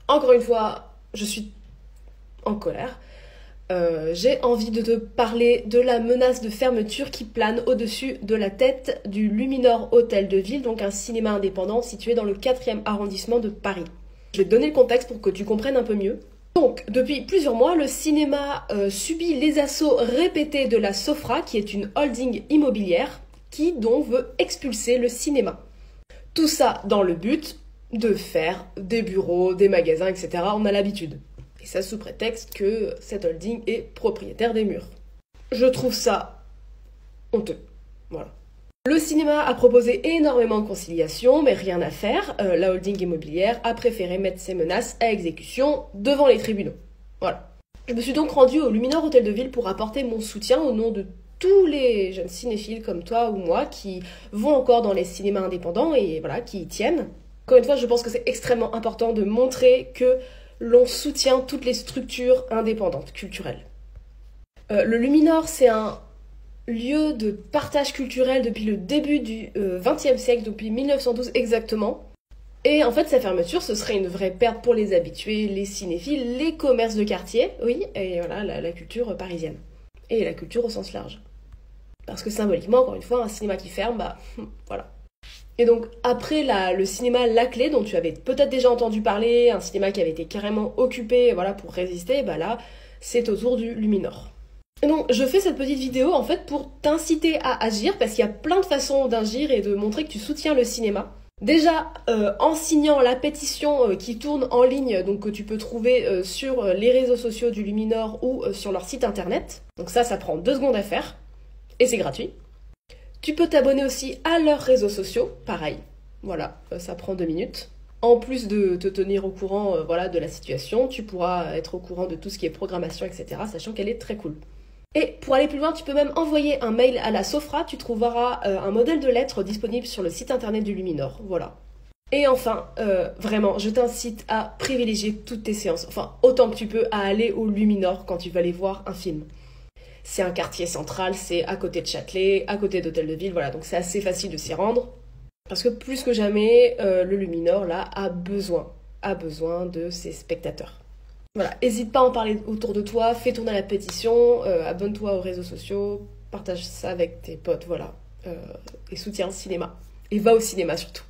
Encore une fois, je suis en colère. J'ai envie de te parler de la menace de fermeture qui plane au-dessus de la tête du Luminor Hôtel de Ville, donc un cinéma indépendant situé dans le 4e arrondissement de Paris. Je vais te donner le contexte pour que tu comprennes un peu mieux. Donc, depuis plusieurs mois, le cinéma subit les assauts répétés de la Sofra, qui est une holding immobilière, qui donc veut expulser le cinéma. Tout ça dans le but de faire des bureaux, des magasins, etc. On a l'habitude. Et ça sous prétexte que cette holding est propriétaire des murs. Je trouve ça honteux. Voilà. Le cinéma a proposé énormément de conciliation, mais rien à faire. La holding immobilière a préféré mettre ses menaces à exécution devant les tribunaux. Voilà. Je me suis donc rendue au Luminor Hôtel de Ville pour apporter mon soutien au nom de tous les jeunes cinéphiles comme toi ou moi qui vont encore dans les cinémas indépendants et voilà, qui y tiennent. Encore une fois, je pense que c'est extrêmement important de montrer que l'on soutient toutes les structures indépendantes, culturelles. Le Luminor, c'est un lieu de partage culturel depuis le début du XXe siècle, depuis 1912 exactement. Et en fait, sa fermeture, ce serait une vraie perte pour les habitués, les cinéphiles, les commerces de quartier, oui, et voilà, la culture parisienne. Et la culture au sens large. Parce que symboliquement, encore une fois, un cinéma qui ferme, bah, voilà. Et donc, après le cinéma Laclais, dont tu avais peut-être déjà entendu parler, un cinéma qui avait été carrément occupé, voilà, pour résister, bah là, c'est au tour du Luminor. Et donc, je fais cette petite vidéo, en fait, pour t'inciter à agir, parce qu'il y a plein de façons d'agir et de montrer que tu soutiens le cinéma. Déjà, en signant la pétition qui tourne en ligne, donc que tu peux trouver sur les réseaux sociaux du Luminor ou sur leur site internet. Donc ça prend 2 secondes à faire, et c'est gratuit. Tu peux t'abonner aussi à leurs réseaux sociaux, pareil, voilà, ça prend 2 minutes. En plus de te tenir au courant voilà, de la situation, tu pourras être au courant de tout ce qui est programmation, etc., sachant qu'elle est très cool. Et pour aller plus loin, tu peux même envoyer un mail à la Sofra, tu trouveras un modèle de lettre disponible sur le site internet du Luminor, voilà. Et enfin, vraiment, je t'incite à privilégier toutes tes séances, enfin autant que tu peux, à aller au Luminor quand tu vas aller voir un film. C'est un quartier central, c'est à côté de Châtelet, à côté d'Hôtel de Ville, voilà, donc c'est assez facile de s'y rendre. Parce que plus que jamais, le Luminor, là, a besoin de ses spectateurs. Voilà, n'hésite pas à en parler autour de toi, fais tourner la pétition, abonne-toi aux réseaux sociaux, partage ça avec tes potes, voilà. Et soutiens le cinéma. Et va au cinéma surtout.